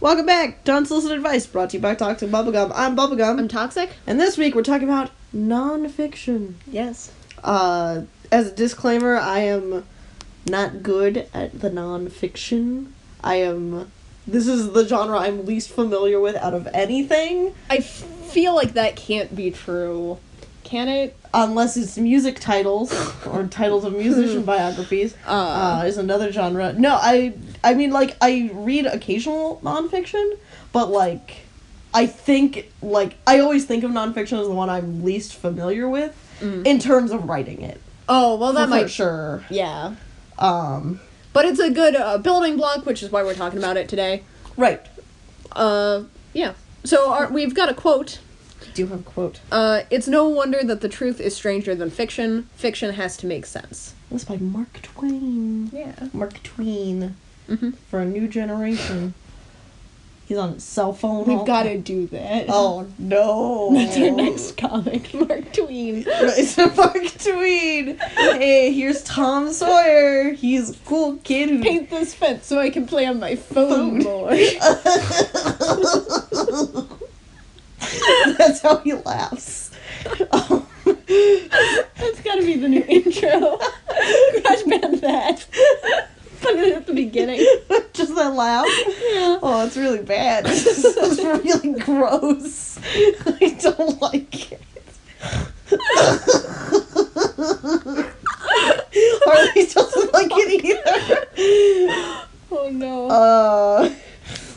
Welcome back to Unsolicited Advice, brought to you by Toxic Bubblegum. I'm Bubblegum. I'm Toxic. And this week we're talking about nonfiction. Yes. As a disclaimer, I am not good at the nonfiction. This is the genre I'm least familiar with out of anything. I feel like that can't be true. Can it? Unless it's music titles, or titles of musician biographies, is another genre. No, I mean, like, I read occasional nonfiction, but, like, I always think of nonfiction as the one I'm least familiar with, in terms of writing it. Oh, well, that might... For sure. Yeah. But it's a good building block, which is why we're talking about it today. Right. Yeah. So, we've got a quote. Do have a quote. It's no wonder that the truth is stranger than fiction. Fiction has to make sense. That's by Mark Twain. Yeah. Mark Tween. Mm-hmm. For a new generation. He's on his cell phone. We've got to do that. Oh, no. That's our next comic. Mark Tween. It's Mark Tween. Hey, here's Tom Sawyer. He's a cool kid who... Paint this fence so I can play on my phone more. That's how he laughs. That's gotta be the new intro. Crash band that. Put it at the beginning. Just that laugh? Yeah. Oh, it's really bad. It's really gross. I don't like it. Harley doesn't like it either. Oh no.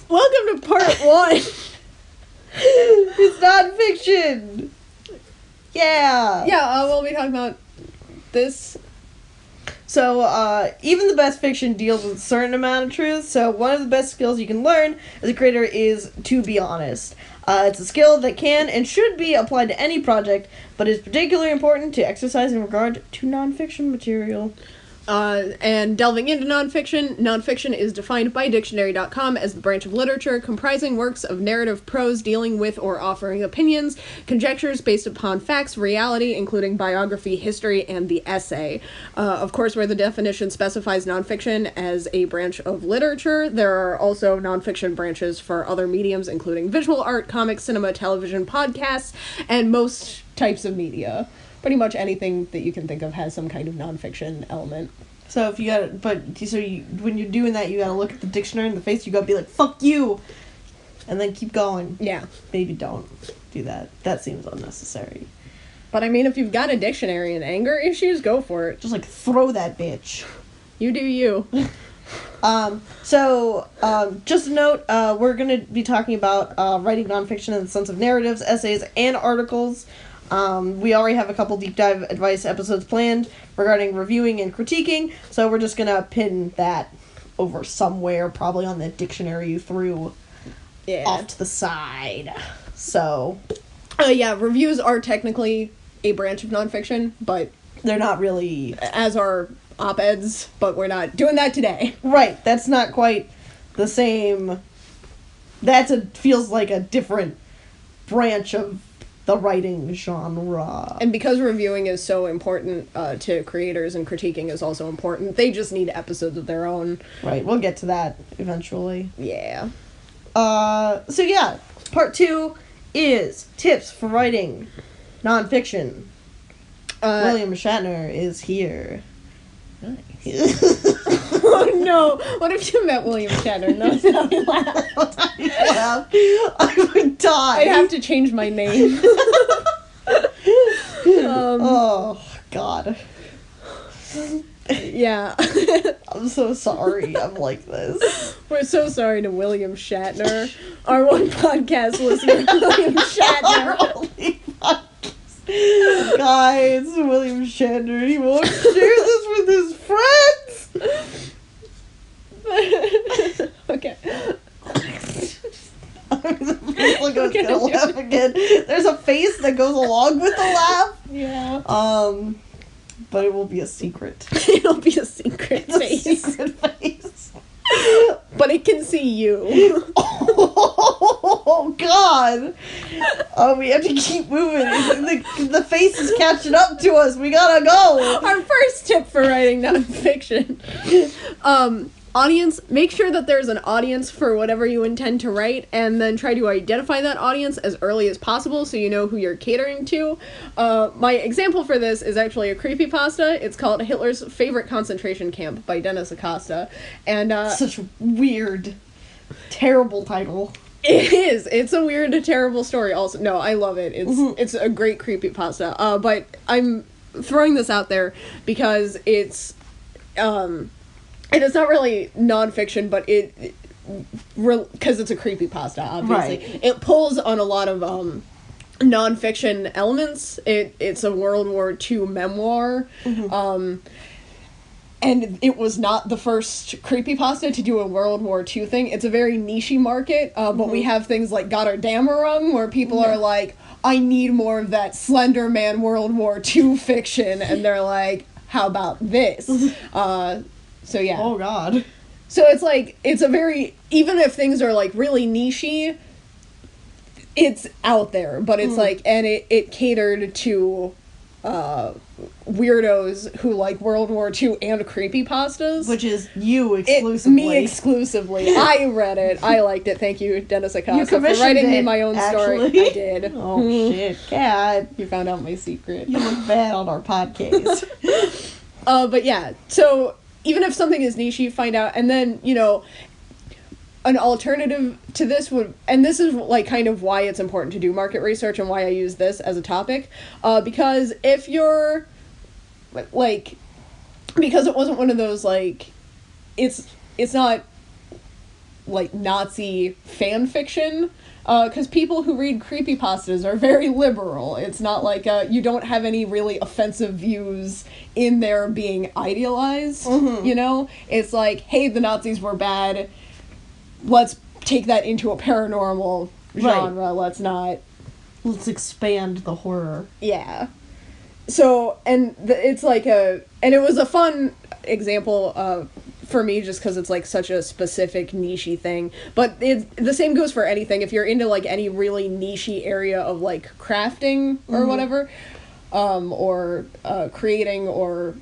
Welcome to part 1. It's nonfiction. Yeah. Yeah, we'll be talking about this. So, even the best fiction deals with a certain amount of truth, so one of the best skills you can learn as a creator is to be honest. It's a skill that can and should be applied to any project, but is particularly important to exercise in regard to nonfiction material. And delving into nonfiction is defined by dictionary.com as the branch of literature comprising works of narrative prose dealing with or offering opinions, conjectures based upon facts, reality, including biography, history, and the essay. Of course, where the definition specifies nonfiction as a branch of literature, there are also nonfiction branches for other mediums, including visual art, comics, cinema, television, podcasts, and most types of media. Pretty much anything that you can think of has some kind of nonfiction element. So if you gotta, when you're doing that, you gotta look at the dictionary in the face, you gotta be like, fuck you! And then keep going. Yeah. Maybe don't do that. That seems unnecessary. But I mean, if you've got a dictionary and anger issues, go for it. Just, like, throw that bitch. You do you. Just a note, we're gonna be talking about, writing nonfiction in the sense of narratives, essays, and articles. We already have a couple deep dive advice episodes planned regarding reviewing and critiquing, so we're just gonna pin that over somewhere, probably on the dictionary you threw off to the side. So, reviews are technically a branch of nonfiction, but they're not really... As are op-eds, but we're not doing that today. Right, that's not quite the same... feels like a different branch of the writing genre. And because reviewing is so important to creators and critiquing is also important, they just need episodes of their own. Right, we'll get to that eventually. Yeah. Part 2 is tips for writing nonfiction. William Shatner is here. Nice. Oh no! What if you met William Shatner and that's how you laugh? I would die. I'd have to change my name. Oh, God. Yeah. I'm so sorry I'm like this. We're so sorry to William Shatner. Our one podcast listener, William Shatner. Our only podcast. Guys, William Shatner, he won't share this with his friends. Okay. Gonna laugh again. There's a face that goes along with the laugh. Yeah. But it will be a secret. It'll be a secret face. A secret face. But it can see you. Oh, God. We have to keep moving. The face is catching up to us. We gotta go. Our first tip for writing nonfiction. make sure that there's an audience for whatever you intend to write, and then try to identify that audience as early as possible so you know who you're catering to. My example for this is actually a creepypasta. It's called Hitler's Favorite Concentration Camp by Dennis Acosta. And such a weird, terrible title. It is. It's a weird, terrible story also. No, I love it. It's a great creepypasta. But I'm throwing this out there because it's and it's not really nonfiction, but because it's a creepypasta, obviously. Right. It pulls on a lot of nonfiction elements. It's a World War II memoir. And it was not the first creepypasta to do a World War II thing. It's a very niche market, but we have things like Gotterdammerung, where people are like, I need more of that Slender Man World War II fiction, and they're like, how about this? So yeah. Oh god. So it's like, it's a very, even if things are like really niche-y, it's out there, but it's like, and it catered to weirdos who like World War II and creepypastas. Which is you exclusively. Me exclusively. I read it. I liked it. Thank you, Dennis Acosta, for writing me my own story. I did. Oh, shit. God. You found out my secret. You look bad on our podcast. But yeah, so even if something is niche, you find out, and then, you know, an alternative to this would, and this is like kind of why it's important to do market research and why I use this as a topic, because if you're like, because it wasn't one of those like, it's not like Nazi fan fiction, because people who read creepypastas are very liberal. It's not like you don't have any really offensive views in there being idealized, you know? It's like, hey, the Nazis were bad, let's take that into a paranormal genre. Right. Let's expand the horror. Yeah. So, and it's like and it was a fun example for me just because it's like such a specific niche-y thing. But the same goes for anything. If you're into like any really niche-y area of like crafting or whatever, or creating or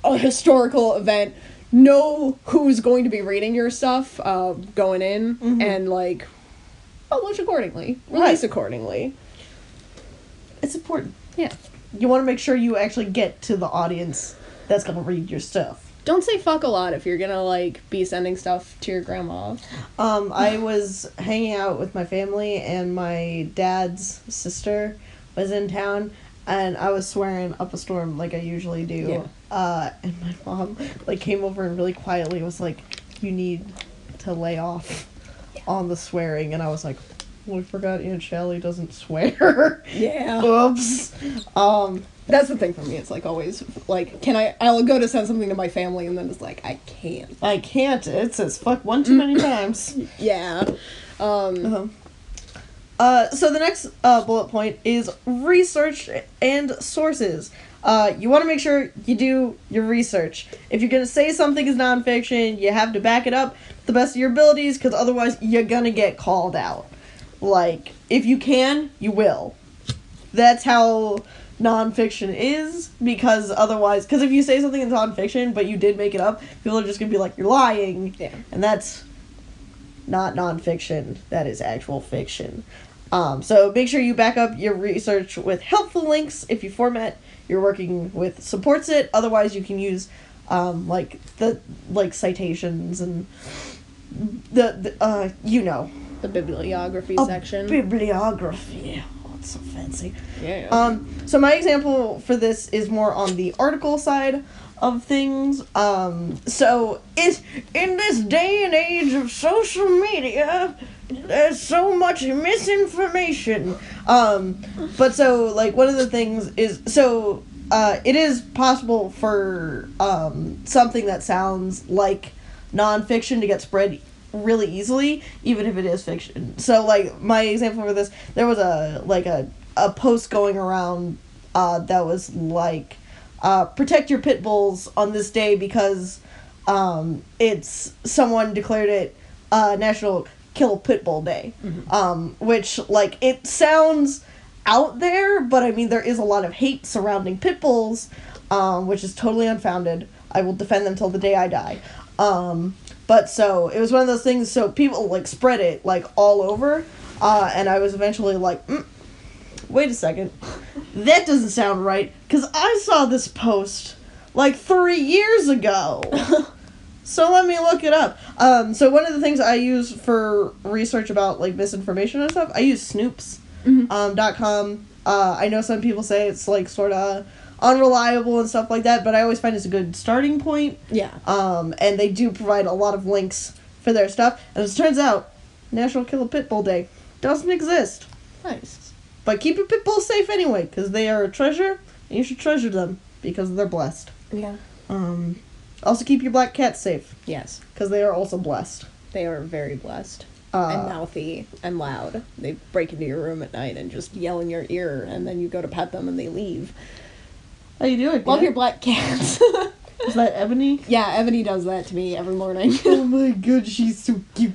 a historical event, know who's going to be reading your stuff going in, and like publish accordingly, release accordingly. It's important. Yeah, you want to make sure you actually get to the audience that's gonna read your stuff. Don't say fuck a lot if you're gonna like be sending stuff to your grandma. I was hanging out with my family and my dad's sister was in town, and I was swearing up a storm like I usually do. Yeah. And my mom like came over and really quietly was like, "You need to lay off on the swearing," and I was like, "Well, I forgot Aunt Shally doesn't swear." Yeah. Oops. That's the thing for me. It's like always like, I'll go to send something to my family and then it's like, I can't. It says fuck one too many times. Yeah. So the next bullet point is research and sources. You want to make sure you do your research. If you're going to say something is nonfiction, you have to back it up to the best of your abilities, because otherwise you're going to get called out. Like, if you can, you will. That's how nonfiction is, because otherwise, because if you say something is nonfiction, but you did make it up, people are just going to be like, you're lying. Yeah. And that's not nonfiction. That is actual fiction. So make sure you back up your research with helpful links. If you format you're working with supports it. Otherwise, you can use citations and the bibliography section. Bibliography. Oh, it's so fancy. Yeah. So my example for this is more on the article side of things. So in this day and age of social media, there's so much misinformation. But so, like, one of the things is, so, it is possible for, something that sounds like nonfiction to get spread really easily, even if it is fiction. So, like, my example for this, there was a post going around, that was like, protect your pit bulls on this day because, someone declared it, National Kill Pit Bull Day, which, like, it sounds out there, but I mean, there is a lot of hate surrounding pit bulls, which is totally unfounded. I will defend them till the day I die. But so, it was one of those things, so people, like, spread it, like, all over, and I was eventually like, wait a second, that doesn't sound right, because I saw this post, like, 3 years ago. So let me look it up. So one of the things I use for research about, like, misinformation and stuff, I use Snoops.com. I know some people say it's, like, sort of unreliable and stuff like that, but I always find it's a good starting point. Yeah. And they do provide a lot of links for their stuff. And as it turns out, National Killer Pit Bull Day doesn't exist. Nice. But keep your pit bulls safe anyway, because they are a treasure, and you should treasure them, because they're blessed. Yeah. Also keep your black cats safe. Yes. Because they are also blessed. They are very blessed. And mouthy and loud. They break into your room at night and just yell in your ear, and then you go to pet them and they leave. How you doing? Love your black cats. Is that Ebony? Yeah, Ebony does that to me every morning. Oh my god, she's so cute.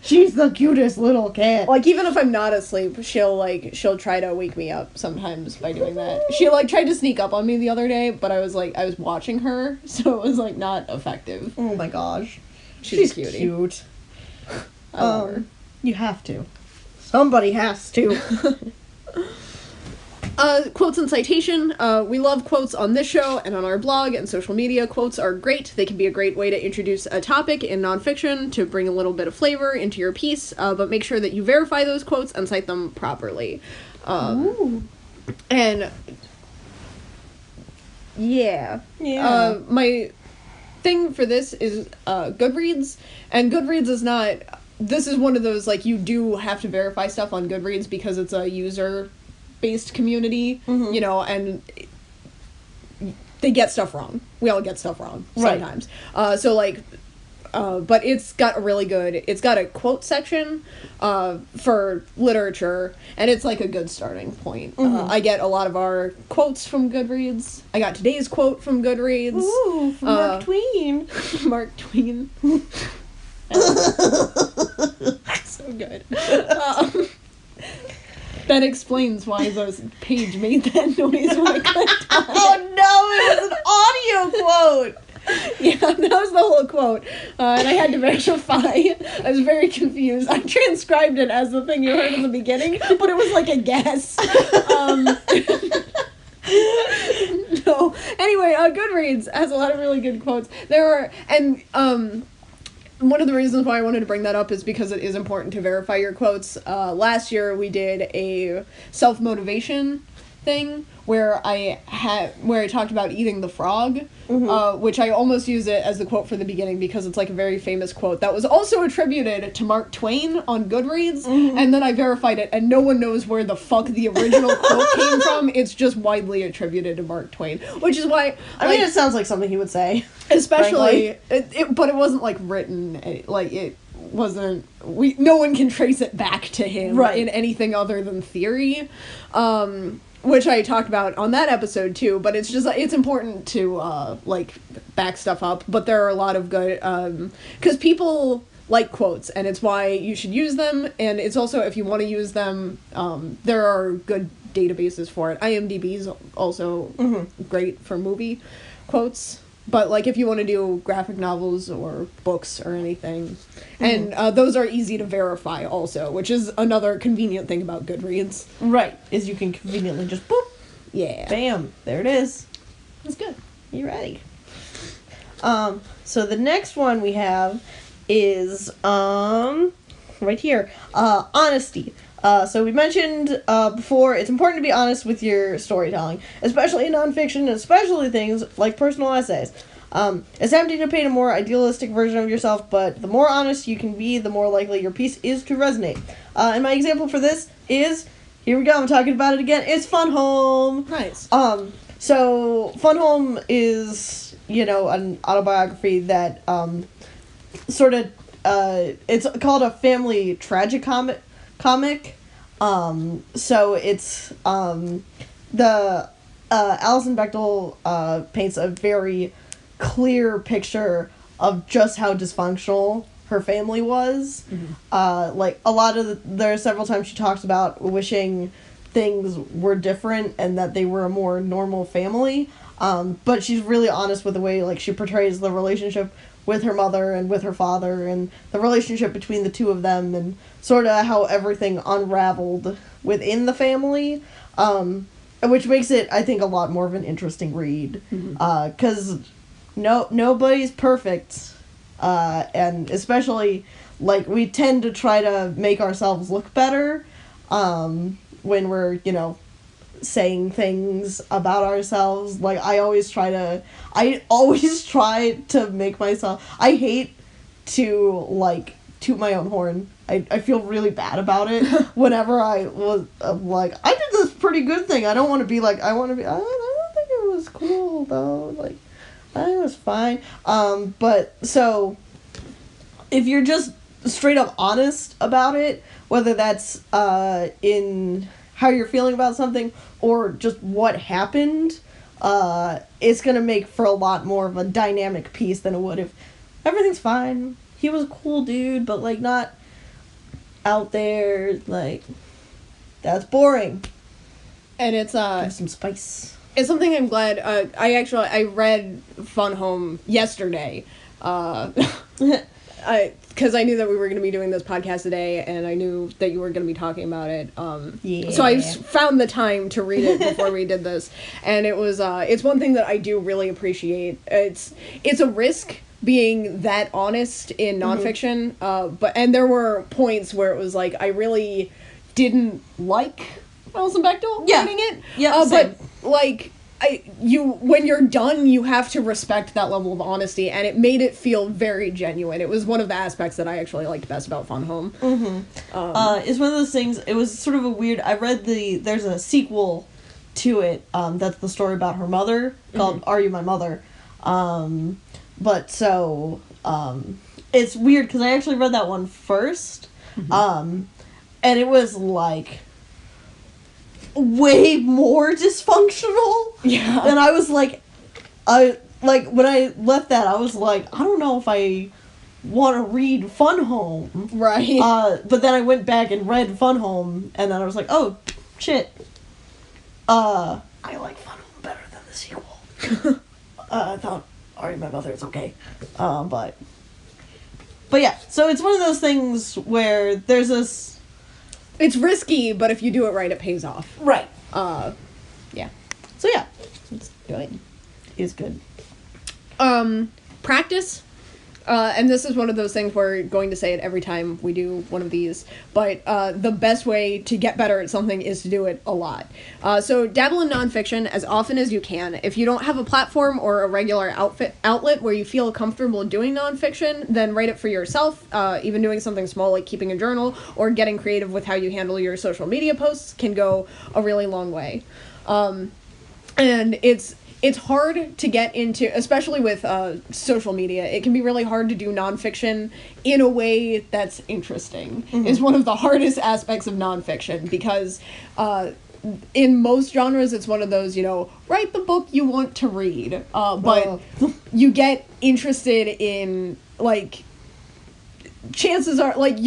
She's the cutest little cat. Like, even if I'm not asleep, she'll try to wake me up sometimes by doing that. She, like, tried to sneak up on me the other day, but I was watching her, so it was, like, not effective. Oh my gosh. She's a cutie. Cute. I love her. You have to. Somebody has to. Quotes and citation. We love quotes on this show and on our blog and social media. Quotes are great. They can be a great way to introduce a topic in nonfiction to bring a little bit of flavor into your piece, but make sure that you verify those quotes and cite them properly. And yeah. My thing for this is Goodreads, and Goodreads is not... This is one of those, like, you do have to verify stuff on Goodreads because it's a user-based community, you know, and they get stuff wrong. We all get stuff wrong sometimes. Right. But it's got a quote section for literature, and it's, like, a good starting point. I get a lot of our quotes from Goodreads. I got today's quote from Goodreads. Ooh, from Mark Tween. Mark Tween. So good. That explains why the page made that noise when I clicked on it. Oh no, it was an audio quote! Yeah, that was the whole quote. And I had to verify. I was very confused. I transcribed it as the thing you heard in the beginning, but it was like a guess. No. Anyway, Goodreads has a lot of really good quotes. One of the reasons why I wanted to bring that up is because it is important to verify your quotes. Last year we did a self-motivation thing where I talked about eating the frog, which I almost use it as the quote for the beginning because it's like a very famous quote that was also attributed to Mark Twain on Goodreads, and then I verified it, and no one knows where the fuck the original quote came from. It's just widely attribited to Mark Twain, which is why... I mean, it sounds like something he would say. Especially... but it wasn't, like, written, like, it wasn't... No one can trace it back to him in anything other than theory. Which I talked about on that episode too, but it's just, it's important to, like, back stuff up, but there are a lot of good, because people like quotes, and it's why you should use them, and it's also, if you want to use them, there are good databases for it. IMDb is also great for movie quotes, but, like, if you want to do graphic novels or books or anything, and those are easy to verify also, which is another convenient thing about Goodreads. Right, is you can conveniently just boop. Yeah. Bam, there it is. That's good. You ready? So the next one we have is, right here, honesty. So we mentioned before, it's important to be honest with your storytelling, especially in nonfiction, especially things like personal essays. It's tempting to paint a more idealistic version of yourself, but the more honest you can be, the more likely your piece is to resonate. And my example for this is, here we go, I'm talking about it again, it's Fun Home. Nice. So Fun Home is, you know, an autobiography that sort of, it's called a family tragicomic. So it's the Alison Bechdel paints a very clear picture of just how dysfunctional her family was. Like there are several times she talks about wishing things were different and that they were a more normal family. But she's really honest with the way, like, she portrays the relationship with her mother and with her father, and the relationship between the two of them, and sort of how everything unraveled within the family, which makes it, I think, a lot more of an interesting read, because nobody's perfect, and especially, like, we tend to try to make ourselves look better, when we're, saying things about ourselves. Like, I always try to make myself, I hate to, like, toot my own horn. I feel really bad about it whenever I was, like, I did this pretty good thing. I don't want to be like, I don't think it was cool, though. Like, I think it was fine. But, so, if you're just straight up honest about it, whether that's, in how you're feeling about something, or just what happened, it's gonna make for a lot more of a dynamic piece than it would if everything's fine. He was a cool dude, but, like, not out there, like, that's boring. And it's, give some spice. It's something I'm glad, I read Fun Home yesterday, because I knew that we were going to be doing this podcast today, and I knew that you were going to be talking about it. Yeah. So I found the time to read it before we did this, and it was it's one thing that I do really appreciate. It's a risk being that honest in nonfiction, and there were points where it was like I really didn't like Alison Bechdel writing it. Yeah, but like. When you're done, you have to respect that level of honesty, and it made it feel very genuine. It was one of the aspects that I actually liked best about Fun Home. It's one of those things, it was sort of a weird, I read there's a sequel to it, that's the story about her mother, called Are You My Mother? But so, it's weird, because I actually read that one first, and it was, like, way more dysfunctional. Yeah. And I was like, when I left that, I was like, I don't know if I want to read Fun Home. Right. But then I went back and read Fun Home, and then I was like, oh, shit. I like Fun Home better than the sequel. I thought, Are You My Mother? It's okay. But yeah, so it's one of those things where there's this... It's risky, but if you do it right, it pays off. Right. Yeah. So yeah, It's good. it's good. Practice. And this is one of those things we're going to say it every time we do one of these, but the best way to get better at something is to do it a lot. So dabble in nonfiction as often as you can. If you don't have a platform or a regular outlet where you feel comfortable doing nonfiction, then write it for yourself. Even doing something small like keeping a journal or getting creative with how you handle your social media posts can go a really long way. And it's hard to get into, especially with social media. It can be really hard to do nonfiction in a way that's interesting. Is one of the hardest aspects of nonfiction, because in most genres it's one of those, write the book you want to read. But you get interested in, like, chances are, like,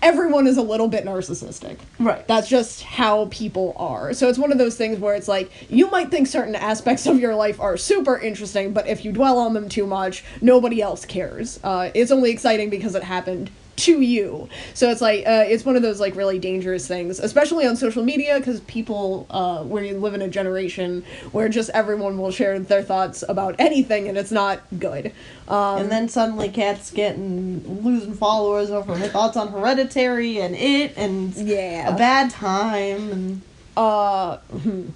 everyone is a little bit narcissistic. Right. That's just how people are. So it's one of those things where it's like, you might think certain aspects of your life are super interesting, but if you dwell on them too much, nobody else cares. It's only exciting because it happened to you. So it's like, it's one of those, like, really dangerous things, especially on social media, because people, where you live in a generation where just everyone will share their thoughts about anything, and it's not good. And then suddenly Kat's losing followers over her thoughts on Hereditary and a bad time, and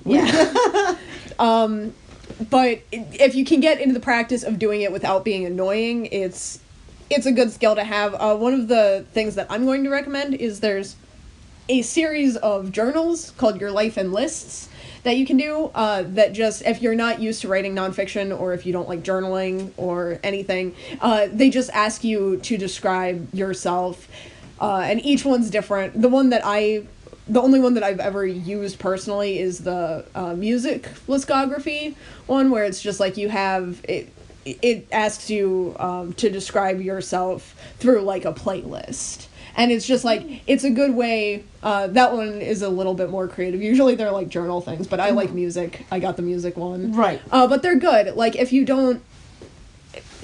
yeah. But if you can get into the practice of doing it without being annoying, it's a good skill to have. One of the things that I'm going to recommend is there's a series of journals called Your Life in Lists that you can do, that just, if you're not used to writing nonfiction, or if you don't like journaling or anything, they just ask you to describe yourself, and each one's different. The only one that I've ever used personally is the music listography one, where it's just like you have it asks you to describe yourself through, like, a playlist. And it's just, like, it's a good way. That one is a little bit more creative. Usually they're, like, journal things, but I like music. I got the music one. Right. But they're good. Like, if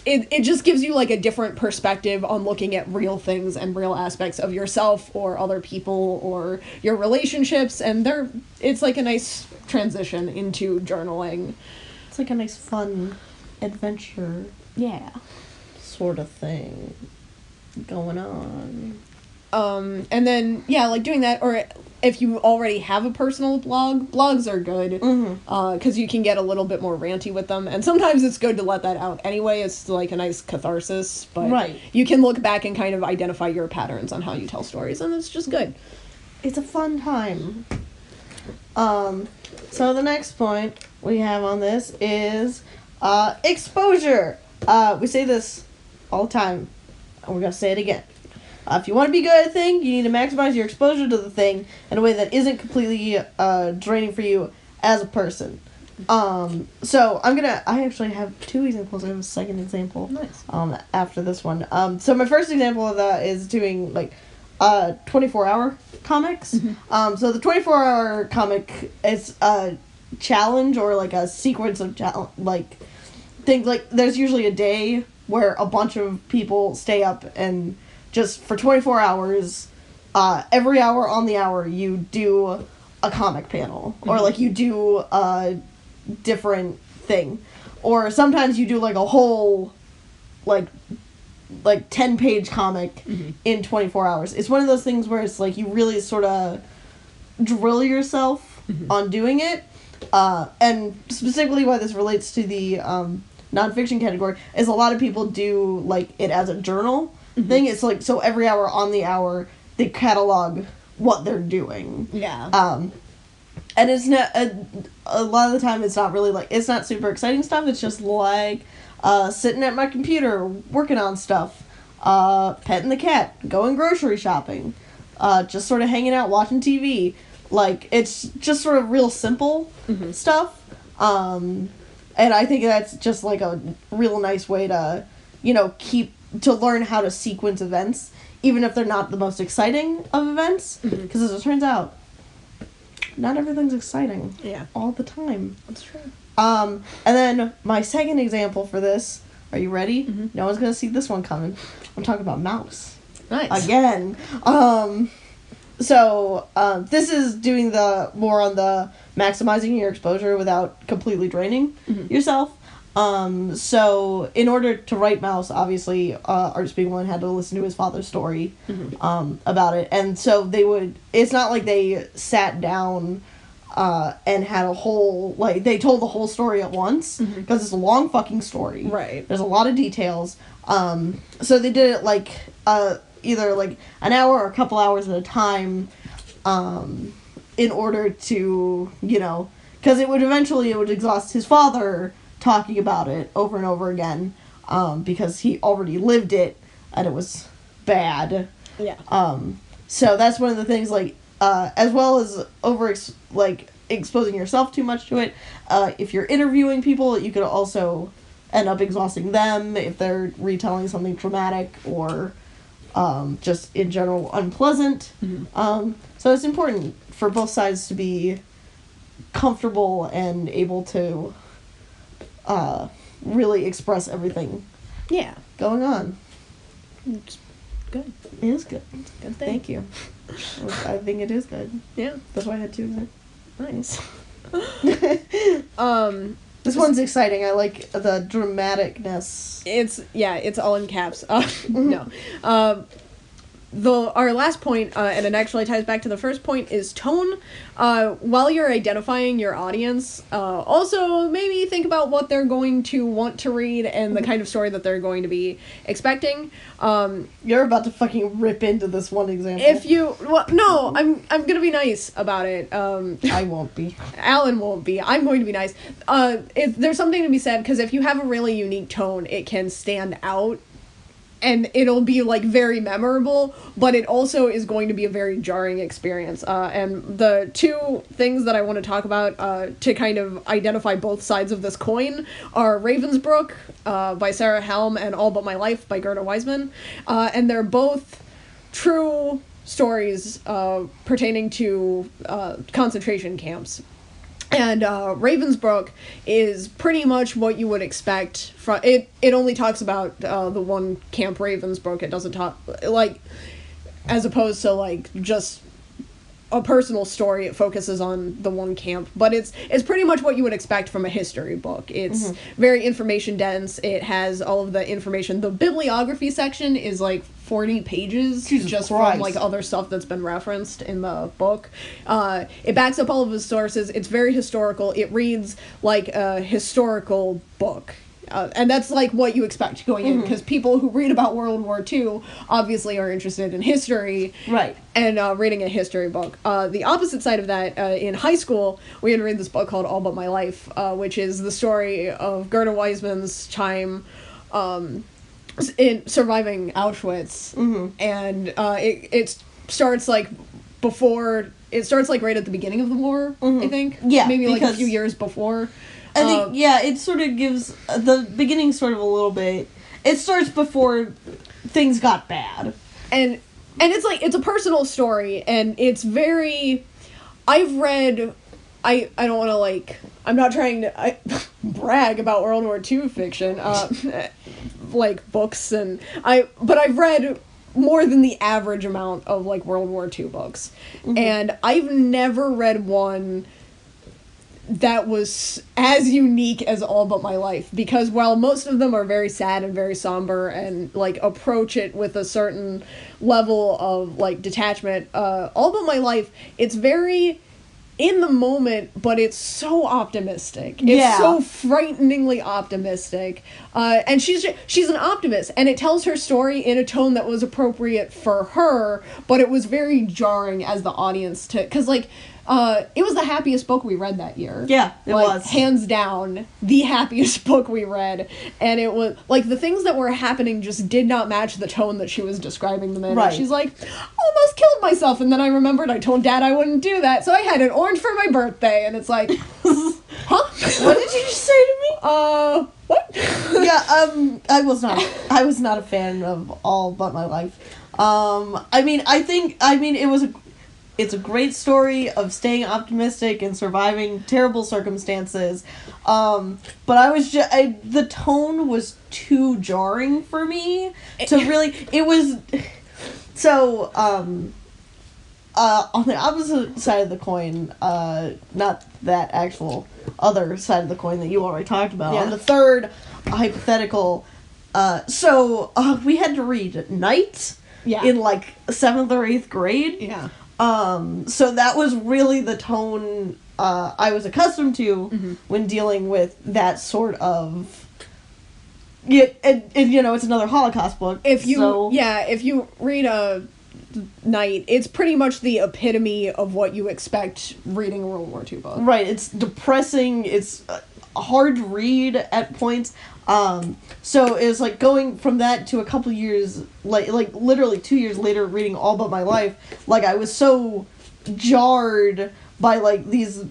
it just gives you like a different perspective on looking at real things and real aspects of yourself or other people or your relationships, and it's like a nice transition into journaling. It's like a nice fun adventure sort of thing going on. And then like doing that, or if you already have a personal blog, blogs are good, because you can get a little bit more ranty with them, and sometimes it's good to let that out anyway. It's like a nice catharsis, but you can look back and kind of identify your patterns on how you tell stories, and it's just good. It's a fun time. So the next point we have on this is exposure. We say this all the time, and we're gonna say it again. If you want to be good at a thing, you need to maximize your exposure to the thing in a way that isn't completely draining for you as a person. So I actually have 2 examples. I have a second example. Nice. After this one. So my first example of that is doing 24-hour comics. So the 24-hour comic is a challenge or like a sequence of things. Like there's usually a day where a bunch of people stay up and just for 24 hours, every hour on the hour, you do a comic panel. Or, you do a different thing. Or sometimes you do, a whole, 10-page comic in 24 hours. It's one of those things where it's, you really sort of drill yourself on doing it. And specifically why this relates to the nonfiction category is a lot of people do, it as a journal thing. It's so every hour on the hour they catalog what they're doing. And it's not a lot of the time it's not really it's not super exciting stuff. It's just sitting at my computer working on stuff, petting the cat, going grocery shopping, just sort of hanging out watching TV. It's just sort of real simple stuff. And I think that's just a real nice way to to learn how to sequence events, even if they're not the most exciting of events, because as it turns out, not everything's exciting all the time. That's true. And then my second example for this, are you ready? No one's gonna see this one coming. I'm talking about mouse. Nice. Again. So this is doing the more on the maximizing your exposure without completely draining yourself. So in order to write Mouse, obviously, Art Spiegelman had to listen to his father's story, about it. And so it's not like they sat down, and had a whole, they told the whole story at once, because it's a long fucking story. Right. There's a lot of details. So they did it, either, an hour or a couple hours at a time, in order to, because it would exhaust his father talking about it over and over again, because he already lived it and it was bad. So that's one of the things, as well as exposing yourself too much to it. If you're interviewing people, you could also end up exhausting them if they're retelling something traumatic or just in general unpleasant. So it's important for both sides to be comfortable and able to really express everything going on. It's good. It is good. Good thing. Thank you. I think it is good. Yeah. That's why I had 2 examples. Nice. This one's exciting. I like the dramaticness. It's all in caps. No. Our last point, and it actually ties back to the first point, is tone. While you're identifying your audience, also maybe think about what they're going to want to read and the kind of story that they're going to be expecting. You're about to fucking rip into this one example. No, I'm gonna be nice about it. I won't be. Alan won't be. I'm going to be nice. There's something to be said, because if you have a really unique tone, it can stand out. And it'll be, very memorable, but it also is going to be a very jarring experience. And the 2 things that I want to talk about to kind of identify both sides of this coin are Ravensbrook by Sarah Helm and All But My Life by Gerda Weisman. And they're both true stories pertaining to concentration camps. And Ravensbrück is pretty much what you would expect from it. It only talks about the one Camp Ravensbrück. It doesn't talk like, as opposed to like just a personal story. It focuses on the one camp, but it's pretty much what you would expect from a history book. It's very information dense. It has all of the information. The bibliography section is like 40 pages just from like other stuff that's been referenced in the book. It backs up all of his sources. It's very historical. It reads like a historical book. And that's like what you expect going in, because people who read about World War II obviously are interested in history, right? And reading a history book. The opposite side of that, in high school, we had to read this book called All But My Life, which is the story of Gerda Weissman's time in surviving Auschwitz, and it starts like before. It starts like right at the beginning of the war, I think. Yeah, maybe like a few years before. I think, it sort of gives the beginning sort of a little bit. It starts before things got bad, and it's like it's a personal story, and it's very. I've read. I don't want to like. I'm not trying to brag about World War II fiction, like books, but I've read more than the average amount of like World War II books, and I've never read one that was as unique as All But My Life, because while most of them are very sad and very somber and like approach it with a certain level of like detachment, All But My Life, it's very in the moment, but it's so optimistic. It's so frighteningly optimistic. And she's an optimist, and it tells her story in a tone that was appropriate for her, but it was very jarring as the audience because like it was the happiest book we read that year. Yeah, it was. Hands down, the happiest book we read. And it was, like, the things that were happening just did not match the tone that she was describing them in. Right. And she's like, almost killed myself, and then I remembered I told Dad I wouldn't do that, so I had an orange for my birthday. And it's like, huh? What did you just say to me? What? Yeah, I was not a fan of All But My Life. It's a great story of staying optimistic and surviving terrible circumstances. But the tone was too jarring for me to really, it was, so, on the opposite side of the coin, not that actual other side of the coin that you already talked about, on the third hypothetical, we had to read Night in like 7th or 8th grade. Yeah. So that was really the tone I was accustomed to when dealing with that sort of. Yeah, and it's another Holocaust book. If you read a Night, it's pretty much the epitome of what you expect reading a World War II book. Right, it's depressing. It's hard to read at points. So it was like going from that to a couple years, like literally 2 years later, reading All But My Life. Like, I was so jarred by like the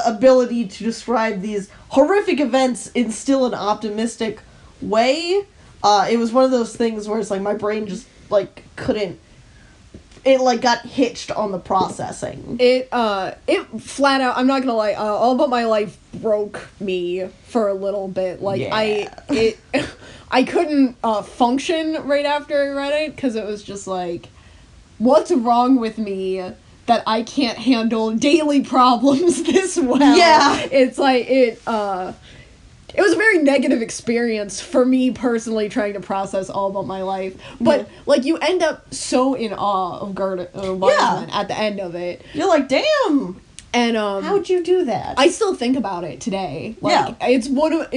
ability to describe these horrific events in still an optimistic way. It was one of those things where it's like my brain just like couldn't. It like got hitched on the processing. It flat out, I'm not gonna lie, All But My Life broke me for a little bit. Like, I couldn't function right after I read it, because it was just like, what's wrong with me that I can't handle daily problems this well? Yeah. It's like, it was a very negative experience for me personally, trying to process All About My Life. But, like, you end up so in awe of Gerda Weissman at the end of it. You're like, damn! And, how'd you do that? I still think about it today. Like, it's one of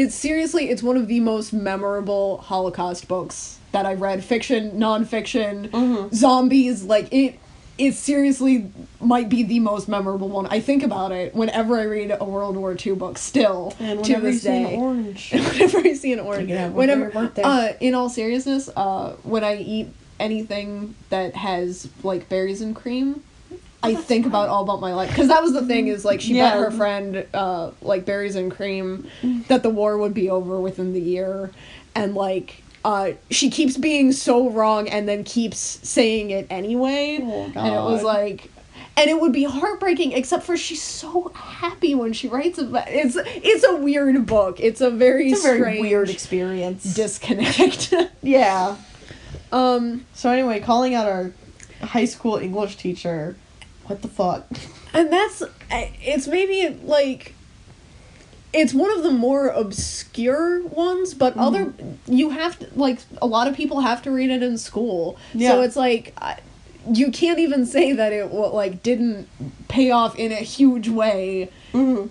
the most memorable Holocaust books that I've read. Fiction, nonfiction, zombies, like, it seriously might be the most memorable one. I think about it whenever I read a World War II book, still, and to this day. Whenever I see an orange. In all seriousness, when I eat anything that has, like, berries and cream, I think about All About My Life. Because that was the thing, is, like, she bet her friend, like, berries and cream, that the war would be over within the year, and, like, she keeps being so wrong and then keeps saying it anyway. Oh, God. And it was like, And it would be heartbreaking, except for she's so happy when she writes about it. It's a weird book. It's a very strange, weird experience. Disconnect. Yeah. So anyway, calling out our high school English teacher. What the fuck? And it's maybe, like, it's one of the more obscure ones, but you have to, like, a lot of people have to read it in school. Yeah. So it's, like, you can't even say that it, like, didn't pay off in a huge way. Mm-hmm.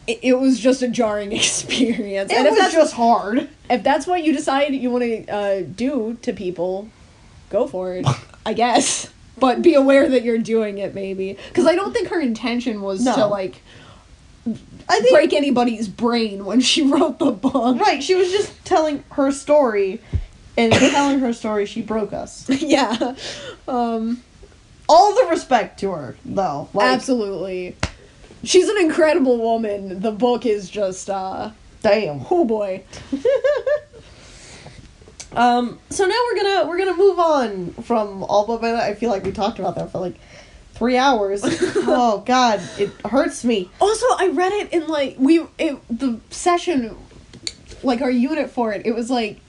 It was just a jarring experience. And was just hard. If that's what you decide you want to do to people, go for it, I guess. But be aware that you're doing it, maybe. Because I don't think her intention was to, like, break anybody's brain when she wrote the book. Right, she was just telling her story, and in telling her story, she broke us. Yeah. All the respect to her, though. Like, absolutely. She's an incredible woman. The book is just, damn. Oh, boy. So now we're gonna move on from all but I feel like we talked about that for like 3 hours. Oh god, it hurts me. Also, I read it in like the session, like our unit for it was like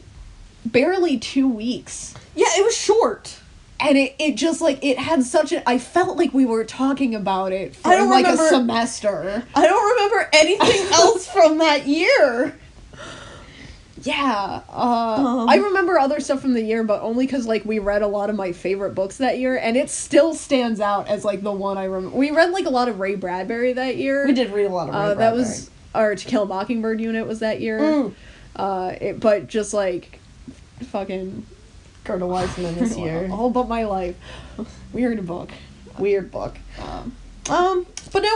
barely 2 weeks. Yeah, it was short. And it just like it had I felt like we were talking about it for like a semester. I don't remember anything else from that year. Yeah, I remember other stuff from the year, but only because, like, we read a lot of my favorite books that year, and it still stands out as, like, the one I remember. We read, like, a lot of Ray Bradbury that year. We did read a lot of Ray Bradbury. That was, our To Kill a Mockingbird unit was that year. But just, like, fucking... Gerda Weissman this year. All But My Life. Weird book. Weird book. But now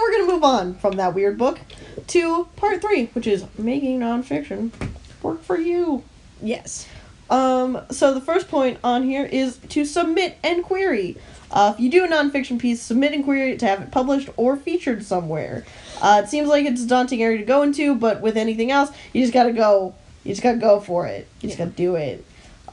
we're gonna move on from that weird book to part 3, which is making nonfiction work for you. Yes. So the first point on here is to submit and query. If you do a nonfiction piece, submit and query it to have it published or featured somewhere. It seems like it's a daunting area to go into, but with anything else, you just gotta go. You just gotta go for it. You just gotta do it.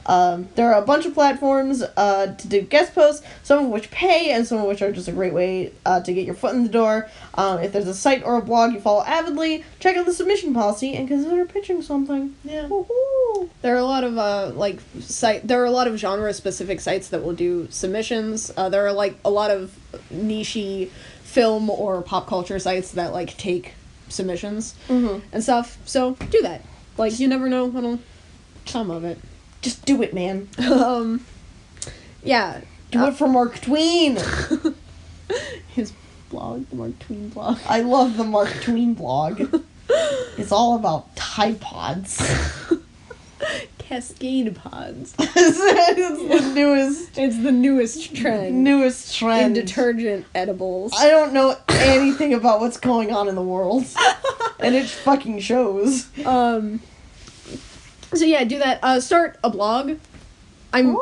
There are a bunch of platforms to do guest posts, some of which pay, and some of which are just a great way to get your foot in the door. If there's a site or a blog you follow avidly, check out the submission policy and consider pitching something. Yeah. Woo-hoo. There are a lot of there are a lot of genre-specific sites that will do submissions. There are like a lot of niche-y film or pop culture sites that like take submissions and stuff. So do that. Like, you never know what'll come of it. Just do it, man. Yeah. Do it for Mark Tween. His blog, the Mark Tween blog. I love the Mark Tween blog. It's all about Tide Pods. Cascade pods. It's the newest trend. Newest trend. In detergent edibles. I don't know anything about what's going on in the world. And it fucking shows. So yeah, do that. Start a blog. I'm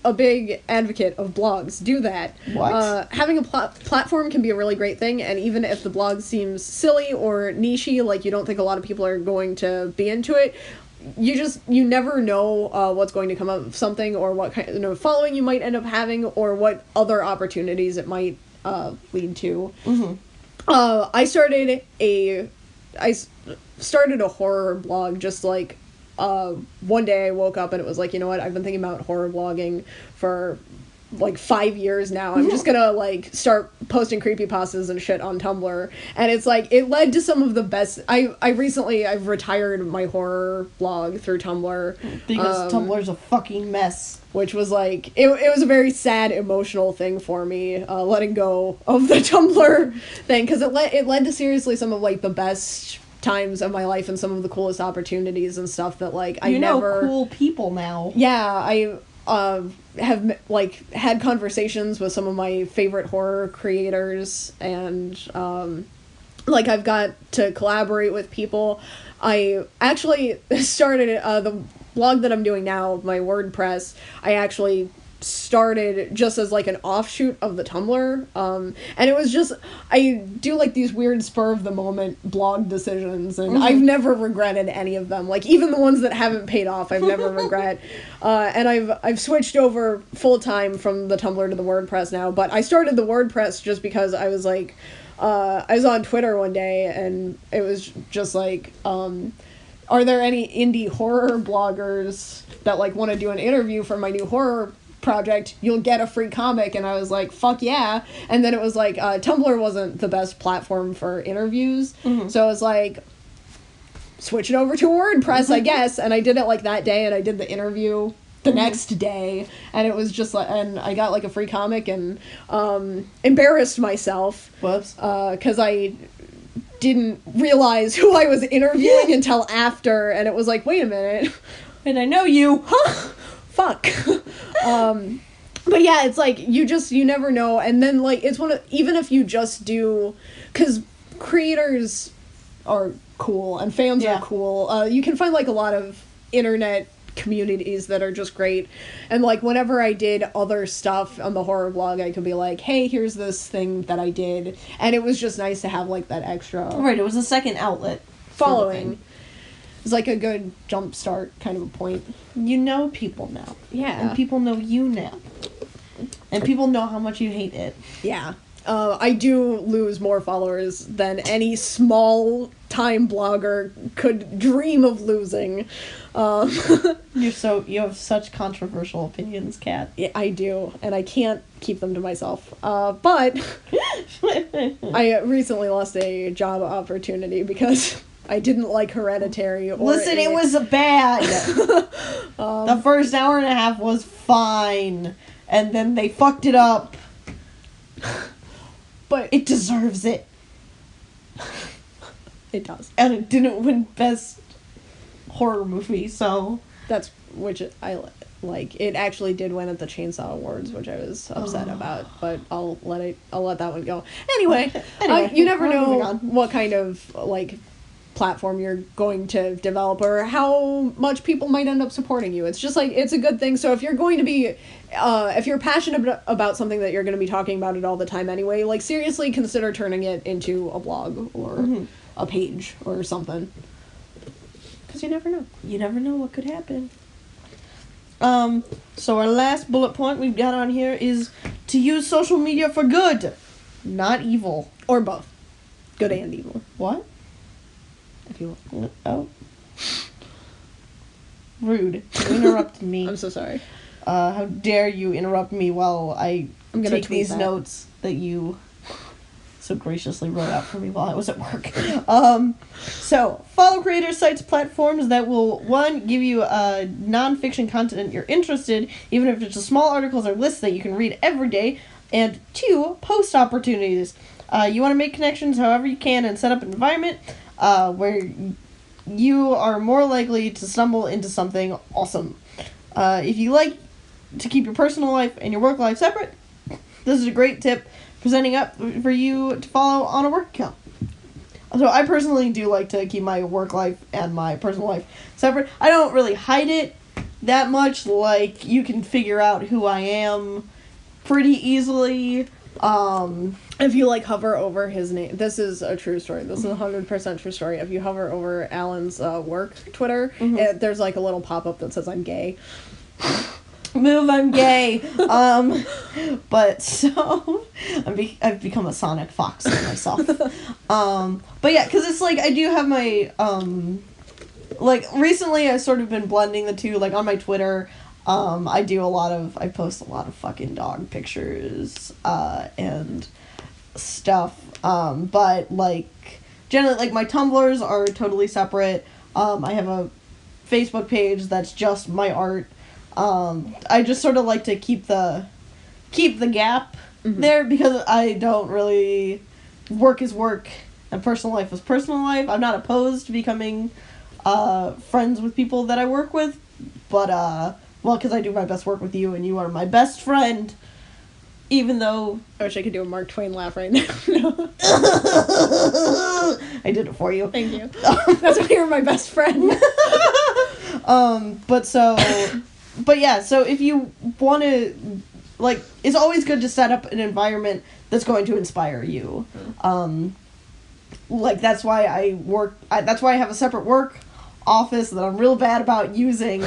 a big advocate of blogs. Do that. What? Having a platform can be a really great thing, and even if the blog seems silly or niche-y, like you don't think a lot of people are going to be into it, you never know what's going to come of something, or what kind of following you might end up having, or what other opportunities it might lead to. I started a horror blog just like one day I woke up and it was like, you know what, I've been thinking about horror blogging for like 5 years now. I'm just gonna like start posting creepypastas and shit on Tumblr, and it's like it led to some of the best. I've retired my horror blog through Tumblr because Tumblr's a fucking mess, which was like it was a very sad emotional thing for me, letting go of the Tumblr thing, because it led to seriously some of like the best times of my life and some of the coolest opportunities and stuff that like I never cool people now. Yeah, I have like had conversations with some of my favorite horror creators, and like I've got to collaborate with people. I actually started the blog that I'm doing now, my WordPress. I actually started just as like an offshoot of the Tumblr, and it was just, I do like these weird spur of the moment blog decisions, and I've never regretted any of them, like even the ones that haven't paid off I've never regret. And I've switched over full time from the Tumblr to the WordPress now, but I started the WordPress just because I was like, I was on Twitter one day and it was just like, are there any indie horror bloggers that like want to do an interview for my new horror project? You'll get a free comic. And I was like, fuck yeah. And then it was like, Tumblr wasn't the best platform for interviews, so I was like, switch it over to WordPress, I guess. And I did it like that day, and I did the interview the next day, and it was just like, and I got like a free comic, and embarrassed myself. Whoops. Because I didn't realize who I was interviewing until after, and it was like, wait a minute, and I know you. Huh? Fuck. But yeah, it's like, you never know. And then like, it's even if you just do, because creators are cool and fans are cool, you can find like a lot of internet communities that are just great. And like, whenever I did other stuff on the horror blog, I could be like, hey, here's this thing that I did, and it was just nice to have like that extra, right, it was a second outlet following. It's like a good jump start kind of a point. You know people now. Yeah. And people know you now. And people know how much you hate it. Yeah. I do lose more followers than any small-time blogger could dream of losing. You have such controversial opinions, Kat. Yeah, I do, and I can't keep them to myself. But I recently lost a job opportunity because I didn't like Hereditary. Listen, it was bad. The first hour and a half was fine, and then they fucked it up. But it deserves it. It does. And it didn't win Best Horror Movie, so... That's, which I like. It actually did win at the Chainsaw Awards, which I was upset about, but I'll let that one go. Anyway, you never know what kind of, like, platform you're going to develop or how much people might end up supporting you. It's just like, it's a good thing. So if you're going to be if you're passionate about something that you're going to be talking about it all the time anyway, like seriously consider turning it into a blog or a page or something, because you never know what could happen. So our last bullet point we've got on here is to use social media for good, not evil, or both, good and evil. What? If you want. Oh. Rude. You interrupted me. I'm so sorry. How dare you interrupt me while I'm gonna take these notes that you so graciously wrote out for me while I was at work. So, follow creators, sites, platforms that will, one, give you nonfiction content you're interested, even if it's just small articles or lists that you can read every day, and two, post opportunities. You want to make connections however you can and set up an environment where you are more likely to stumble into something awesome. If you like to keep your personal life and your work life separate, this is a great tip presenting up for you to follow on a work account. So I personally do like to keep my work life and my personal life separate. I don't really hide it that much. Like, you can figure out who I am pretty easily. If you, like, hover over his name, this is a true story. This is 100% true story. If you hover over Alan's work Twitter, there's, like, a little pop-up that says, I'm gay. Move, I'm gay. But so, I've become a Sonic Fox myself. But yeah, because it's, like, I do have my, like, recently I've sort of been blending the two, like, on my Twitter. I post a lot of fucking dog pictures, and stuff, but, like, generally, like, my Tumblrs are totally separate. I have a Facebook page that's just my art. I just sort of like to keep the gap there, because I don't really, work is work and personal life is personal life. I'm not opposed to becoming, friends with people that I work with, but, well, because I do my best work with you, and you are my best friend, even though... I wish I could do a Mark Twain laugh right now. I did it for you. Thank you. That's why you're my best friend. But so... But yeah, so if you want to, like, it's always good to set up an environment that's going to inspire you. Like, that's why that's why I have a separate work office that I'm real bad about using.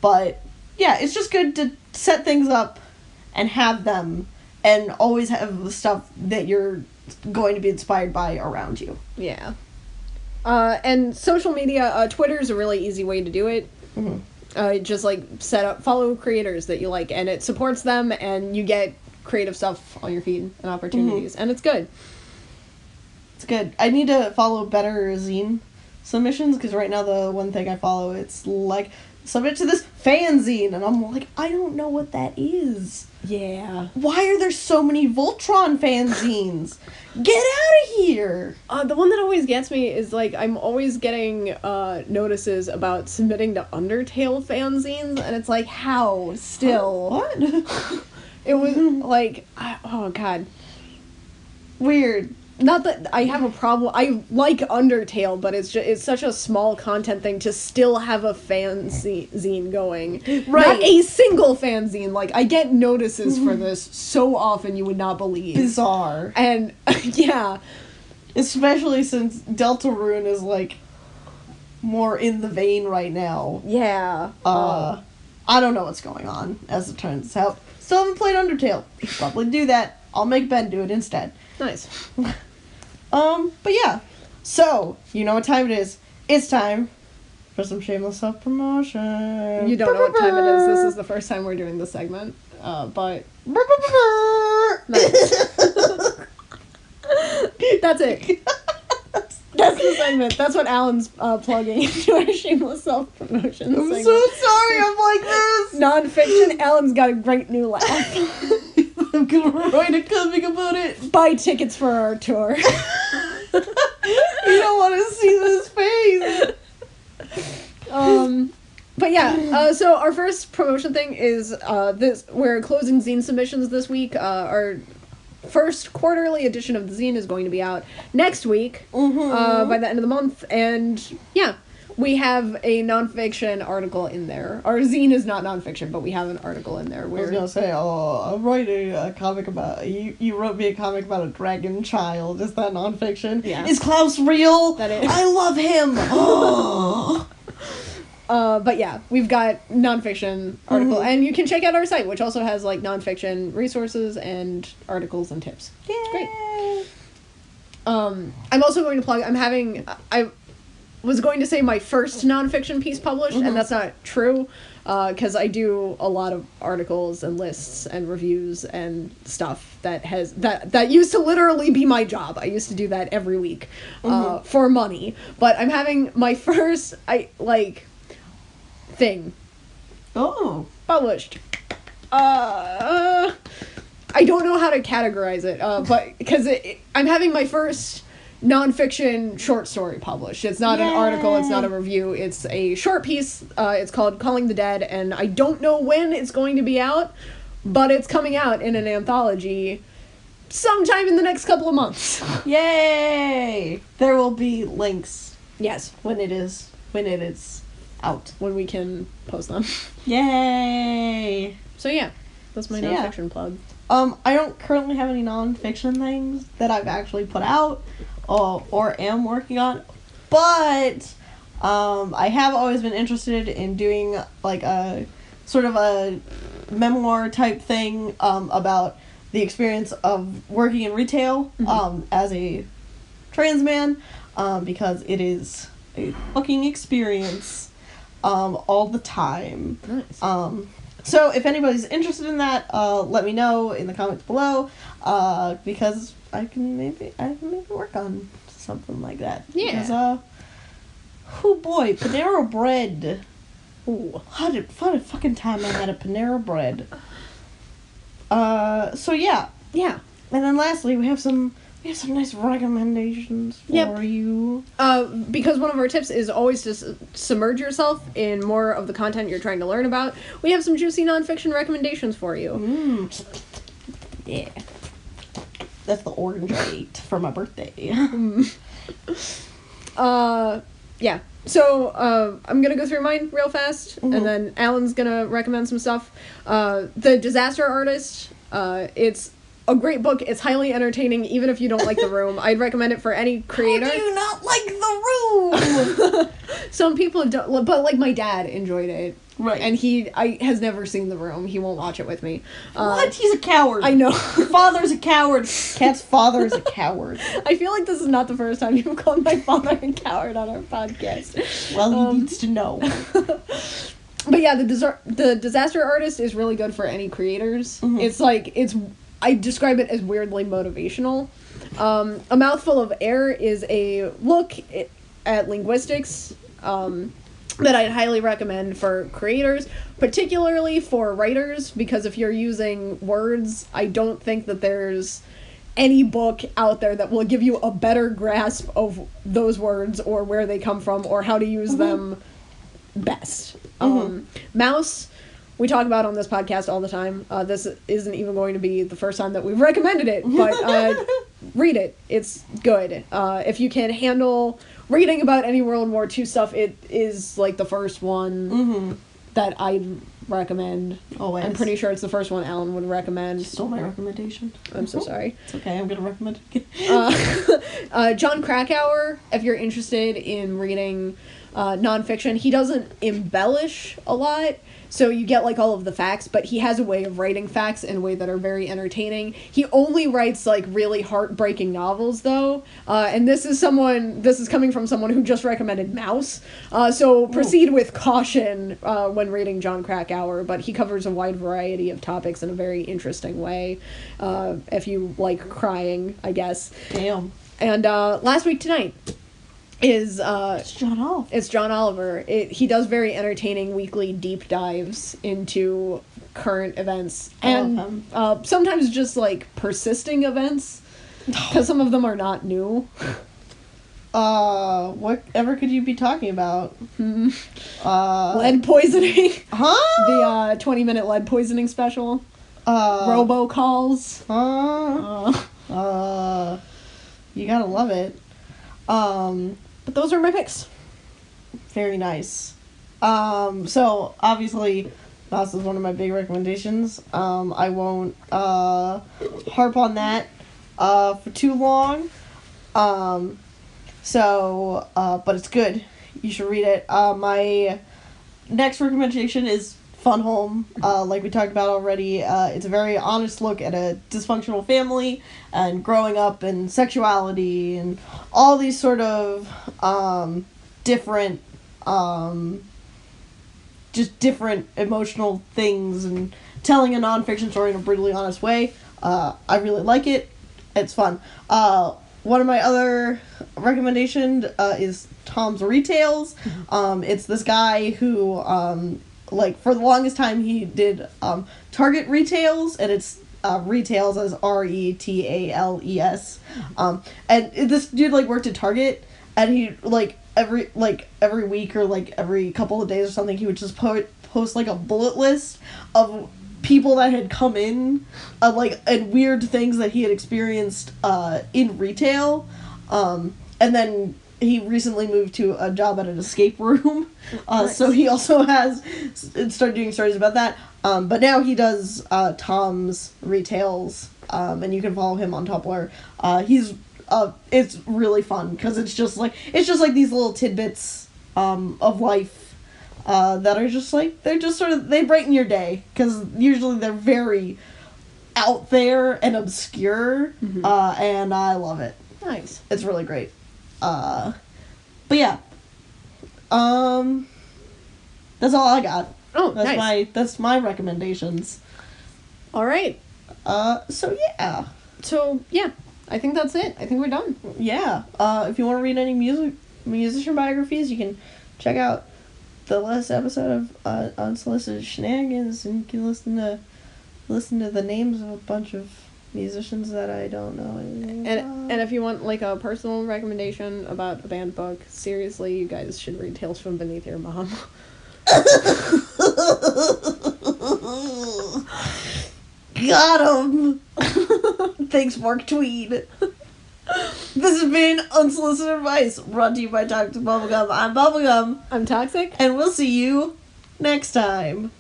But yeah, it's just good to set things up and have them, and always have the stuff that you're going to be inspired by around you. Yeah. And social media, Twitter's a really easy way to do it. Just like follow creators that you like, and it supports them, and you get creative stuff on your feed and opportunities, and it's good. It's good. I need to follow better zine submissions, because right now the one thing I follow, it's like, submit to this fanzine, and I'm like, I don't know what that is. Yeah. Why are there so many Voltron fanzines? Get out of here! The one that always gets me is, like, I'm always getting notices about submitting to Undertale fanzines, and it's like, how? Still? What? It was, like, oh, God. Weird. Not that I have a problem. I like Undertale, but it's such a small content thing to still have a fanzine going. Right. Not a single fanzine. Like, I get notices for this so often you would not believe. Bizarre. And, yeah. Especially since Deltarune is, like, more in the vein right now. Yeah. I don't know what's going on, as it turns out. Still haven't played Undertale. Probably do that. I'll make Ben do it instead. Nice. But yeah. So, you know what time it is. It's time for some shameless self-promotion. You don't know what time it is. This is the first time we're doing this segment. But... Nice. That's it. That's the segment. That's what Alan's plugging into our shameless self-promotion segment. I'm so sorry I'm like this. Nonfiction. Alan's got a great new laugh. I'm gonna write a comic about it. Buy tickets for our tour. You don't want to see this face. But yeah, so our first promotion thing is we're closing zine submissions this week. Our first quarterly edition of the zine is going to be out next week, by the end of the month, and yeah, we have a nonfiction article in there. Our zine is not nonfiction, but we have an article in there. I was gonna say, I'm writing a comic about, you wrote me a comic about a dragon child. Is that nonfiction? Yeah. Is Klaus real? That is. I love him! But yeah, we've got nonfiction article, and you can check out our site, which also has like nonfiction resources and articles and tips. Yay! It's great. I'm also going to plug, I was going to say my first nonfiction piece published, and that's not true, because I do a lot of articles and lists and reviews and stuff that used to literally be my job. I used to do that every week, for money. But I'm having my first, thing. Oh. Published. I don't know how to categorize it, but because I'm having my first nonfiction short story published. It's not an article, it's not a review, it's a short piece. It's called Calling the Dead, and I don't know when it's going to be out, but it's coming out in an anthology sometime in the next couple of months. Yay! There will be links. Yes. When it is out. When we can post them. Yay! So yeah, that's my nonfiction plug. I don't currently have any nonfiction things that I've actually put out or am working on, but I have always been interested in doing like a sort of a memoir type thing about the experience of working in retail as a trans man, because it is a fucking experience all the time. Nice. So if anybody's interested in that, let me know in the comments below, because I can maybe work on something like that. Yeah. Because, oh boy, Panera bread. Ooh. What a fucking time I had a Panera bread. So yeah. Yeah. And then lastly, we have some nice recommendations for you. Because one of our tips is always to submerge yourself in more of the content you're trying to learn about. We have some juicy nonfiction recommendations for you. Yeah. That's the orange I ate for my birthday. Yeah. So, I'm gonna go through mine real fast, and then Alan's gonna recommend some stuff. The Disaster Artist, it's a great book. It's highly entertaining, even if you don't like The Room. I'd recommend it for any creator. How do you not like The Room? Some people don't, but, like, my dad enjoyed it. Right. And he has never seen The Room. He won't watch it with me. What? He's a coward. I know. Your father's a coward. Cat's father is a coward. I feel like this is not the first time you've called my father a coward on our podcast. Well, he needs to know. But yeah, the Disaster Artist is really good for any creators. It's like, I describe it as weirdly motivational. A Mouthful of Air is a look at linguistics, that I'd highly recommend for creators, particularly for writers, because if you're using words, I don't think that there's any book out there that will give you a better grasp of those words or where they come from or how to use them best. Mouse, we talk about on this podcast all the time. This isn't even going to be the first time that we've recommended it, but read it. It's good. If you can handle reading about any World War II stuff, it is like the first one that I'd recommend. Always. I'm pretty sure it's the first one Alan would recommend. You stole my recommendation. I'm so sorry. It's okay, I'm gonna recommend it again. John Krakauer, if you're interested in reading nonfiction, he doesn't embellish a lot, so you get like all of the facts, but he has a way of writing facts in a way that are very entertaining. He only writes like really heartbreaking novels though, and this is coming from someone who just recommended Mouse, so proceed with caution when reading John Krakauer, but he covers a wide variety of topics in a very interesting way, if you like crying, I guess. Damn. And Last Week Tonight is It's John Oliver. It's John Oliver. He does very entertaining weekly deep dives into current events and sometimes just like persisting events, because some of them are not new. Whatever could you be talking about? Lead poisoning. Huh? The 20-minute lead poisoning special. Robocalls. You gotta love it. But those are my picks. Very nice. So obviously Mouse is one of my big recommendations. I won't harp on that for too long. But it's good. You should read it. My next recommendation is Fun Home. Like we talked about already, it's a very honest look at a dysfunctional family and growing up and sexuality and all these sort of different emotional things, and telling a nonfiction story in a brutally honest way. I really like it. It's fun. One of my other recommendations is Tom's Retails. It's this guy who for the longest time he did Target Retails, and it's Retails as Retales. And this dude worked at Target, and he every week or every couple of days or something, he would just post a bullet list of people that had come in, and weird things that he had experienced in retail, and then he recently moved to a job at an escape room, nice. So he also has started doing stories about that, but now he does Tom's Retails, and you can follow him on Tumblr. It's really fun because it's just these little tidbits of life that are just they brighten your day, because usually they're very out there and obscure, and I love it. Nice. It's really great. But yeah, that's all I got. Oh, nice. That's my recommendations. All right. So yeah, I think that's it. I think we're done. Yeah. If you want to read any musician biographies, you can check out the last episode of Unsolicited Shenanigans, and you can listen to the names of a bunch of musicians that I don't know anything about. And if you want a personal recommendation about a band book, seriously, you guys should read Tales from Beneath Your Mom. Got him. Thanks, Mark Tween. This has been Unsolicited Advice, brought to you by Toxic Bubblegum. I'm Bubblegum. I'm Toxic. And we'll see you next time.